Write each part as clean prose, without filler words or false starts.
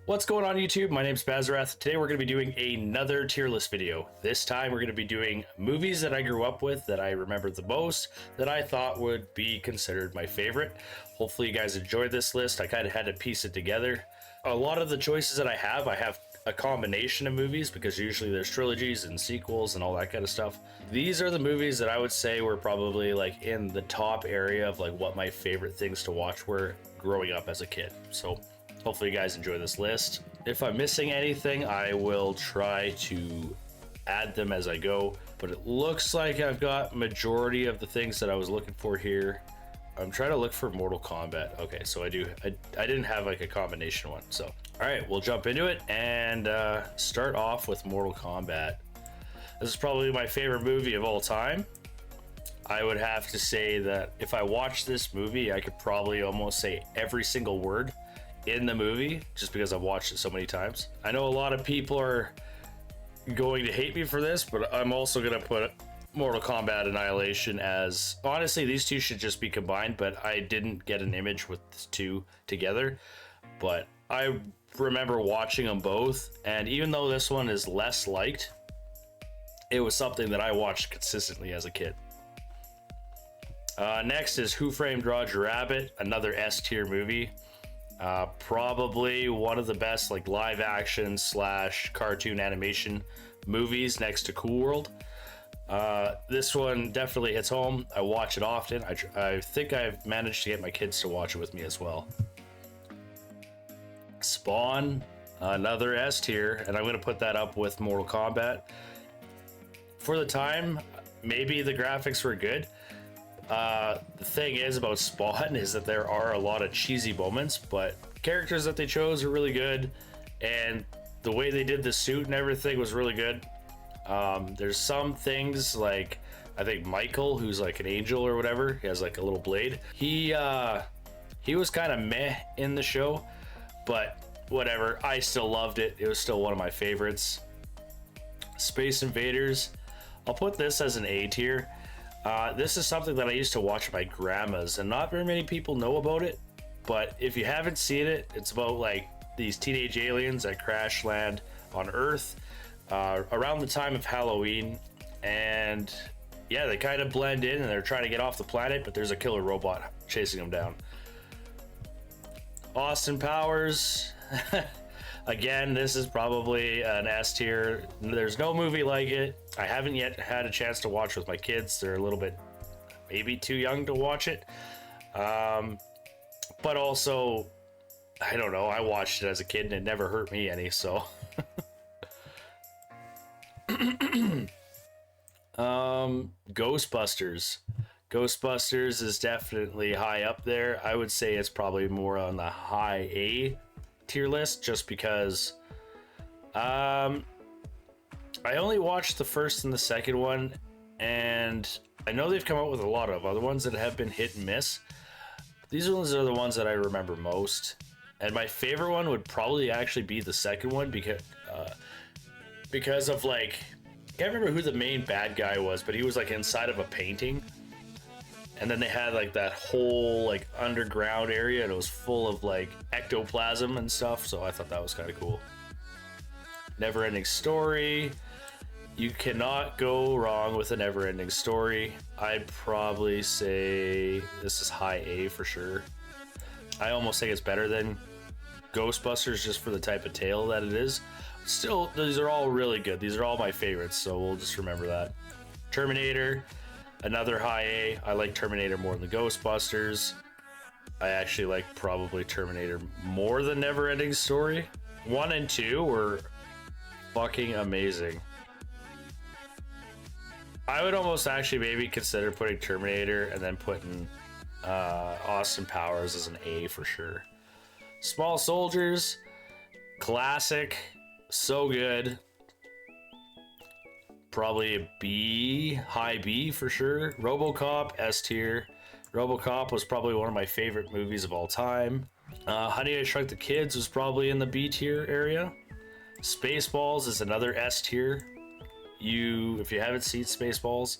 What's going on YouTube? My name's Bazerath. Today we're going to be doing another tier list video. This time we're going to be doing movies that I grew up with, that I remembered the most, that I thought would be considered my favorite. Hopefully you guys enjoyed this list. I kind of had to piece it together. A lot of the choices that I have a combination of movies because usually there's trilogies and sequels and all that kind of stuff. These are the movies that I would say were probably like in the top area of like what my favorite things to watch were growing up as a kid. So hopefully you guys enjoy this list. If I'm missing anything, I will try to add them as I go, but it looks like I've got majority of the things that I was looking for here. I'm trying to look for Mortal Kombat. Okay, so I didn't have like a combination one. So, all right, we'll jump into it and start off with Mortal Kombat. This is probably my favorite movie of all time. I would have to say that if I watched this movie, I could probably almost say every single word in the movie just because I've watched it so many times. I know a lot of people are going to hate me for this, but I'm also going to put Mortal Kombat Annihilation as, honestly, these two should just be combined, but I didn't get an image with the two together. But I remember watching them both, and even though this one is less liked, it was something that I watched consistently as a kid. Next is Who Framed Roger Rabbit, another S tier movie. Probably one of the best like live action / cartoon animation movies next to Cool World. This one definitely hits home. I watch it often. I think I've managed to get my kids to watch it with me as well. Spawn, another S tier, and I'm going to put that up with Mortal Kombat. For the time, maybe the graphics were good. The thing is about Spawn is that there are a lot of cheesy moments, but characters that they chose are really good, and the way they did the suit and everything was really good. There's some things like, I think Michael, who's like an angel or whatever, he has like a little blade. He was kind of meh in the show, but whatever, I still loved it. It was still one of my favorites. Space Invaders, I'll put this as an A tier. This is something that I used to watch at my grandma's, and not very many people know about it, but if you haven't seen it, it's about like these teenage aliens that crash land on Earth around the time of Halloween, and yeah, they kind of blend in and they're trying to get off the planet, but there's a killer robot chasing them down. Austin Powers. Again, this is probably an S tier. There's no movie like it. I haven't yet had a chance to watch with my kids. They're a little bit maybe too young to watch it. But also, I don't know, I watched it as a kid and it never hurt me any, so. Ghostbusters. Ghostbusters is definitely high up there. I would say it's probably more on the high A tier list just because I only watched the first and the second one, and I know they've come out with a lot of other ones that have been hit and miss. These ones are the ones that I remember most, and my favorite one would probably actually be the second one because of like, I can't remember who the main bad guy was, but he was like inside of a painting, and then they had like that whole like underground area, and it was full of like ectoplasm and stuff, so I thought that was kind of cool. Never Ending Story. You cannot go wrong with a Never Ending Story. I'd probably say this is high A for sure. I almost think it's better than Ghostbusters just for the type of tale that it is. Still, these are all really good. These are all my favorites, so we'll just remember that. Terminator, another high A. I like Terminator more than the Ghostbusters. I actually like probably Terminator more than Never Ending Story. 1 and 2 were fucking amazing. I would almost actually maybe consider putting Terminator and then putting Austin Powers as an A for sure. Small Soldiers, classic, so good. Probably a B, high B for sure. RoboCop, S tier. RoboCop was probably one of my favorite movies of all time. Honey, I Shrunk the Kids was probably in the B tier area. Spaceballs is another S tier. If you haven't seen Spaceballs,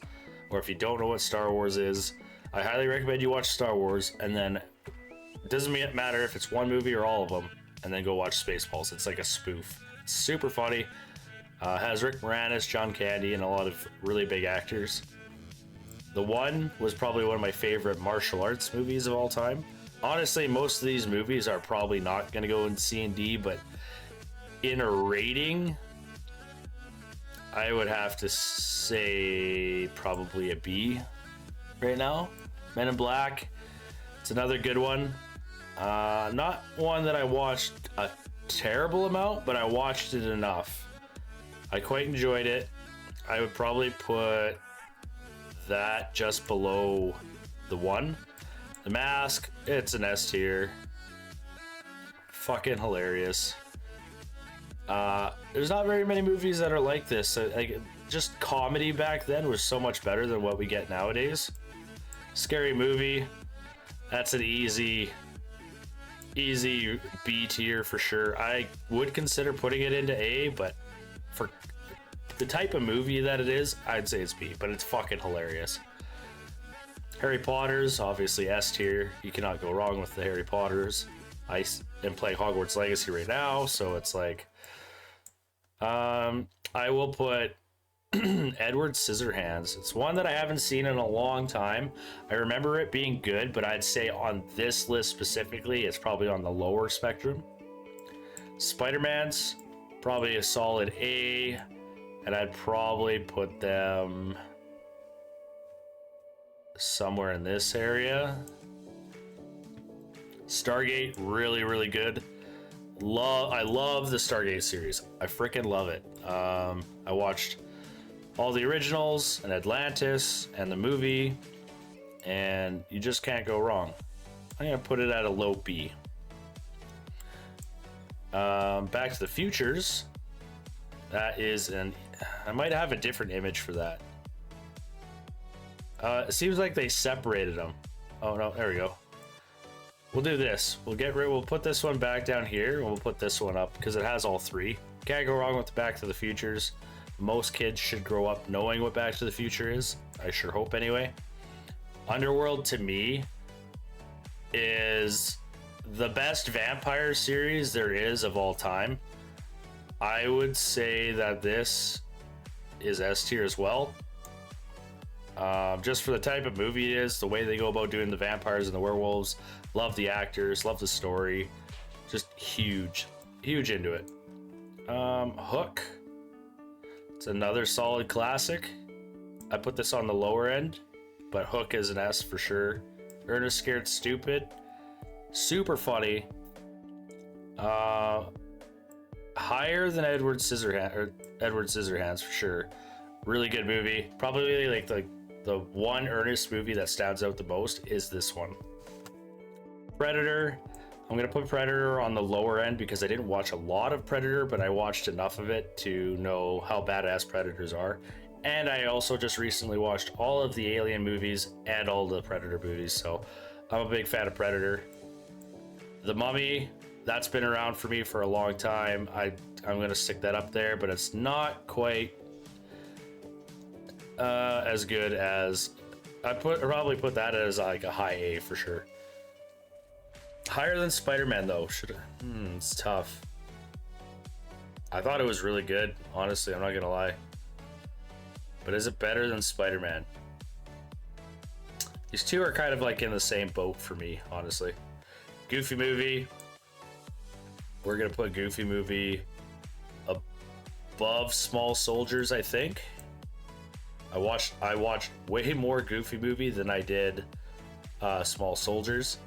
or if you don't know what Star Wars is, I highly recommend you watch Star Wars, and then it doesn't matter if it's one movie or all of them. and then go watch Spaceballs. It's like a spoof. It's super funny. Has Rick Moranis, John Candy, and a lot of really big actors. The One was probably one of my favorite martial arts movies of all time. Honestly, most of these movies are probably not going to go in C and D, but in a rating, I would have to say probably a B right now. Men in Black, it's another good one. Not one that I watched a terrible amount, but I watched it enough. I quite enjoyed it. I would probably put that just below The One. The Mask, it's an S tier. Fucking hilarious. There's not very many movies that are like this. Like, just comedy back then was so much better than what we get nowadays. Scary Movie, that's an easy B tier for sure. I would consider putting it into A, but for the type of movie that it is, I'd say it's B, but it's fucking hilarious. Harry Potter's obviously S tier. You cannot go wrong with the Harry Potters. I am playing Hogwarts Legacy right now, so it's like, I will put Edward Scissorhands. It's one that I haven't seen in a long time. I remember it being good, but I'd say on this list specifically, it's probably on the lower spectrum. Spider-Man's probably a solid A, and I'd probably put them somewhere in this area. Stargate, really, really good. I love the Stargate series. I freaking love it. I watched all the originals and Atlantis and the movie, and you just can't go wrong. I'm gonna put it at a low B. Back to the Futures. That is I might have a different image for that. It seems like they separated them. Oh no, there we go. We'll do this. We'll put this one back down here, and we'll put this one up because it has all three. Can't go wrong with the Back to the Futures. Most kids should grow up knowing what Back to the Future is. I sure hope anyway. Underworld, to me, is the best vampire series there is of all time. I would say that this is S tier as well. Just for the type of movie it is, the way they go about doing the vampires and the werewolves. Love the actors, love the story. Just huge into it. Hook. It's another solid classic. I put this on the lower end, but Hook is an S for sure. Ernest Scared Stupid. Super funny. Higher than Edward Scissorhands for sure. Really good movie. Probably like the one Ernest movie that stands out the most is this one. Predator. I'm gonna put Predator on the lower end because I didn't watch a lot of Predator, but I watched enough of it to know how badass Predators are. And I also just recently watched all of the Alien movies and all the Predator movies, so I'm a big fan of Predator. The Mummy, that's been around for me for a long time. I'm gonna stick that up there, but it's not quite as good as I probably put that as like a high A for sure. Higher than Spider-Man though. It's tough. I thought it was really good, honestly, I'm not gonna lie. But is it better than Spider-Man? These two are kind of like in the same boat for me, honestly. Goofy Movie. We're gonna put Goofy Movie above Small Soldiers, I think. I watched way more Goofy Movie than I did Small Soldiers.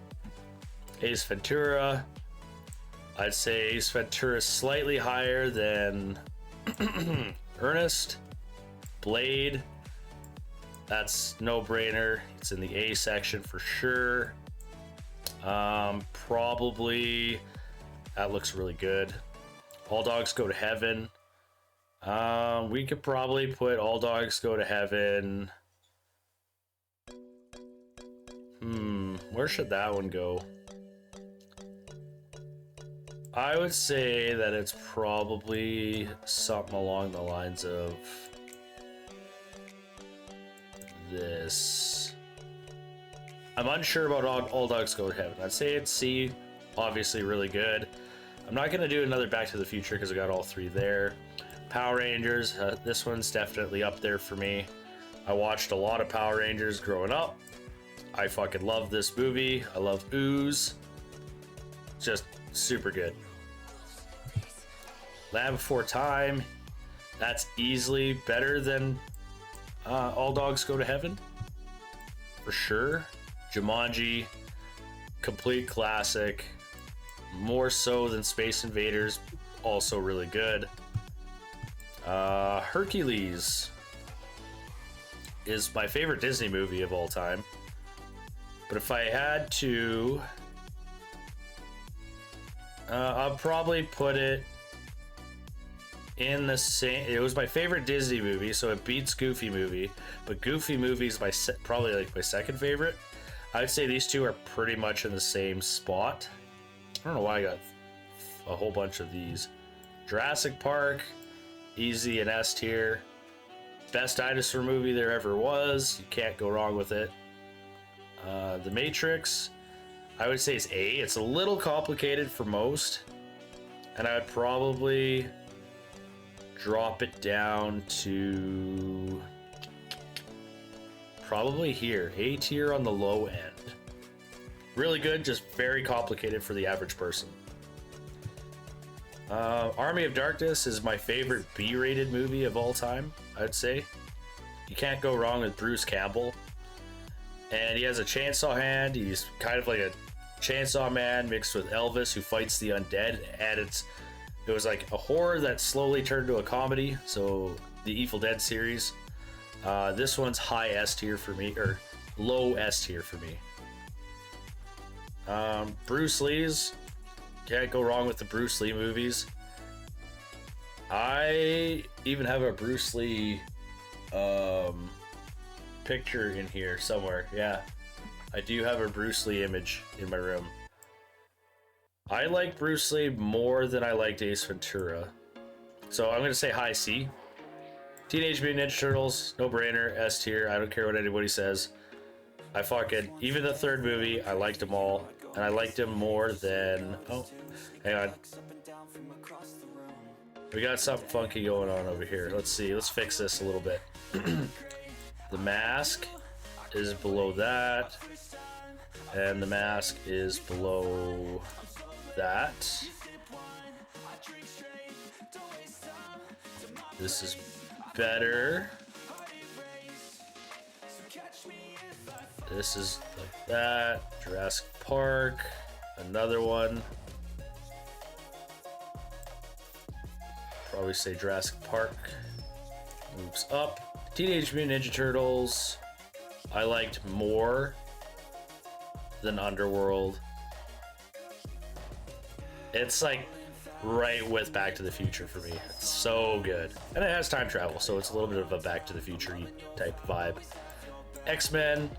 Ace Ventura. I'd say Ace Ventura is slightly higher than Ernest. Blade. That's no brainer. It's in the A section for sure. Probably that looks really good. All Dogs Go to Heaven. We could probably put All Dogs Go to Heaven. Where should that one go? I would say that it's probably something along the lines of this. I'm unsure about All Dogs Go to Heaven. I'd say it's C, obviously really good. I'm not gonna do another Back to the Future because I got all three there. Power Rangers, this one's definitely up there for me. I watched a lot of Power Rangers growing up. I fucking love this movie. I love Ooze. Just super good. Land Before Time. That's easily better than All Dogs Go to Heaven. For sure. Jumanji. Complete classic. More so than Space Invaders. Also really good. Hercules is my favorite Disney movie of all time. But if I had to, I'll probably put it in the same. It was my favorite Disney movie, so it beats Goofy movie. But Goofy movie is probably like my second favorite. I'd say these two are pretty much in the same spot. I don't know why I got a whole bunch of these. Jurassic Park, easy and S tier. Best dinosaur movie there ever was. You can't go wrong with it. The Matrix, I would say it's A. It's a little complicated for most, and I would probably drop it down to probably here, A tier on the low end. Really good, just very complicated for the average person. Army of Darkness is my favorite B-rated movie of all time, I'd say. You can't go wrong with Bruce Campbell. And he has a chainsaw hand. He's kind of like a chainsaw man mixed with Elvis who fights the undead. And it was like a horror that slowly turned to a comedy. So the Evil Dead series. This one's high S tier for me, or low S tier for me. Bruce Lee's, can't go wrong with the Bruce Lee movies. I even have a Bruce Lee picture in here somewhere. Yeah, I do have a Bruce Lee image in my room. I like Bruce Lee more than I liked Ace Ventura, so I'm gonna say high C. Teenage Mutant Ninja Turtles, no brainer, S tier. I don't care what anybody says. I fucking, even the third movie, I liked them all, and I liked them more than, oh, hang on. We got something funky going on over here. Let's see, let's fix this a little bit. The Mask is below that, and the Mask is below that. This is better. This is like that. Jurassic Park, another one. Probably say Jurassic Park moves up. Teenage Mutant Ninja Turtles, I liked more than Underworld. It's like right with Back to the Future for me. It's so good. And it has time travel, so it's a little bit of a Back to the Future type vibe. X-Men,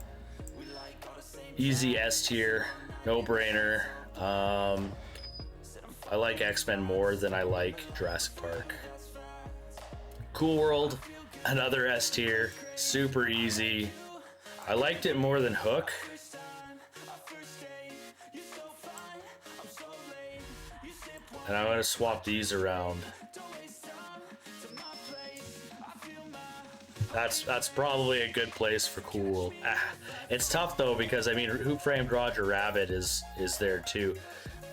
easy S tier, no brainer. I like X-Men more than I like Jurassic Park. Cool World, another S tier, super easy. I liked it more than Hook. And I'm gonna swap these around. That's probably a good place for Cool World. It's tough though, because I mean, Who Framed Roger Rabbit is there too.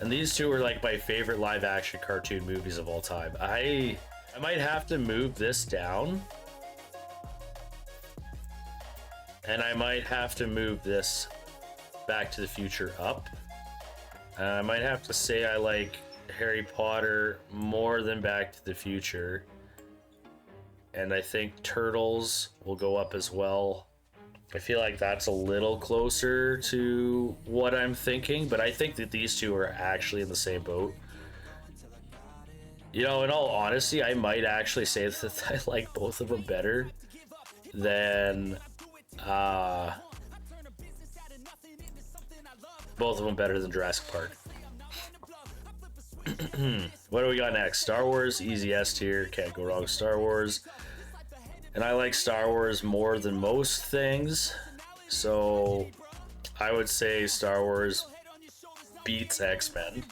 And these two are like my favorite live action cartoon movies of all time. I might have to move this down. And I might have to move this Back to the Future up. I might have to say I like Harry Potter more than Back to the Future. And I think Turtles will go up as well. I feel like that's a little closer to what I'm thinking, but I think that these two are actually in the same boat. You know, in all honesty, I might actually say that I like both of them better than both of them better than Jurassic Park. What do we got next? Star Wars, easy S tier, can't go wrong with Star Wars. And I like Star Wars more than most things, so I would say Star Wars beats X-Men.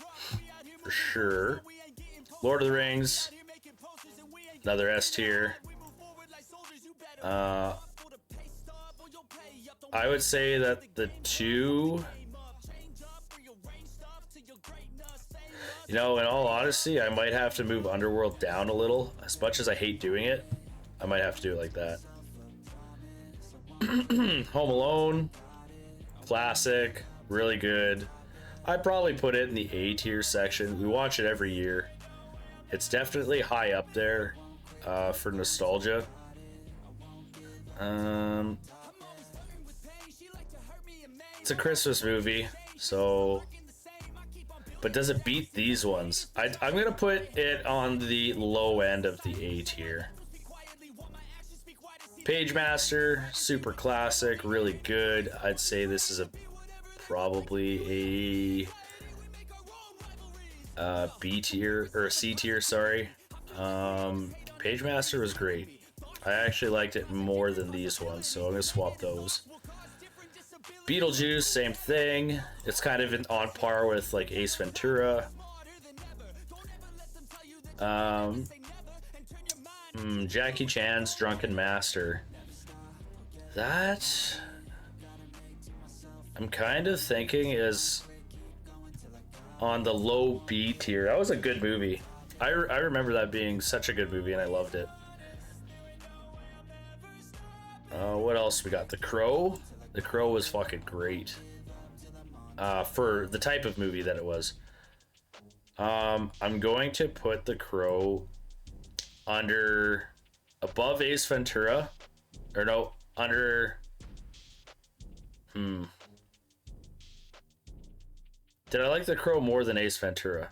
for sure. Lord of the Rings, another S tier. I would say that the two, you know, in all honesty, I might have to move Underworld down a little. As much as I hate doing it, I might have to do it like that. Home Alone, classic, really good. I'd probably put it in the A tier section. We watch it every year. It's definitely high up there for nostalgia. It's a Christmas movie, so, but does it beat these ones? I'm gonna put it on the low end of the A tier. Pagemaster, super classic, really good. I'd say this is probably a B tier or a C tier, sorry. Pagemaster was great. I actually liked it more than these ones, so I'm gonna swap those. Beetlejuice, same thing. It's kind of on par with like Ace Ventura. Jackie Chan's Drunken Master. That I'm kind of thinking is on the low B tier. That was a good movie. I remember that being such a good movie, and I loved it. What else we got? The Crow. The Crow was fucking great. For the type of movie that it was. I'm going to put The Crow above Ace Ventura, or no, under. Did I like The Crow more than Ace Ventura?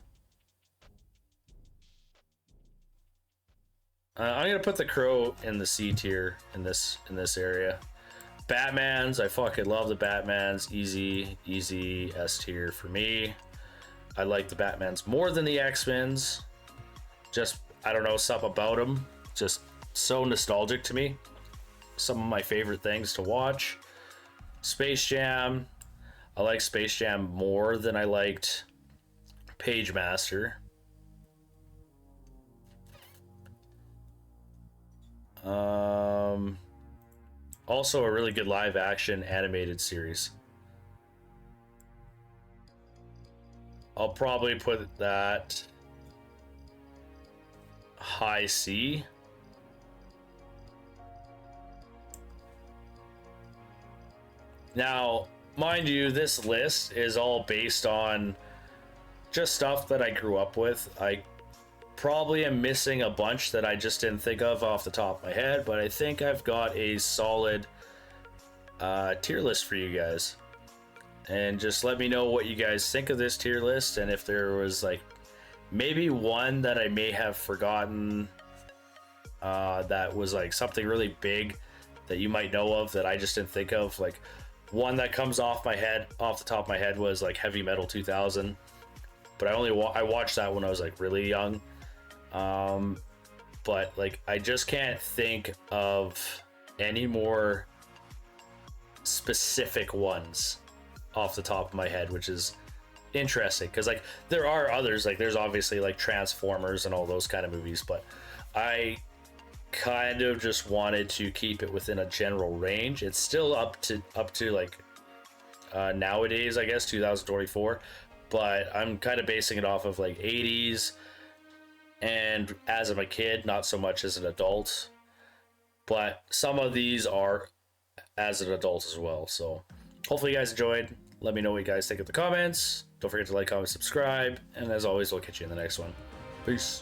I'm gonna put The Crow in the C tier in this area. Batman's, I fucking love the Batman's. Easy S tier for me. I like the Batman's more than the X-Men's. Just, I don't know, something about them. Just so nostalgic to me. Some of my favorite things to watch. Space Jam. I like Space Jam more than I liked Pagemaster. Also a really good live action animated series. I'll probably put that high C. Now, mind you, this list is all based on just stuff that I grew up with. I probably am missing a bunch that I just didn't think of off the top of my head, but I think I've got a solid tier list for you guys. And just let me know what you guys think of this tier list, and if there was like maybe one that I may have forgotten that was like something really big that you might know of that I just didn't think of. Like one that comes off the top of my head was like Heavy Metal 2000, but I watched that when I was like really young. But like I just can't think of any more specific ones off the top of my head, which is interesting because like there are others, like there's obviously like Transformers and all those kind of movies, but I kind of just wanted to keep it within a general range. It's still up to like nowadays, I guess 2024, but I'm kind of basing it off of like 80s and as of a kid, not so much as an adult, but some of these are as an adult as well. So hopefully you guys enjoyed. Let me know what you guys think in the comments. Don't forget to like, comment, subscribe, and as always, we'll catch you in the next one. Peace.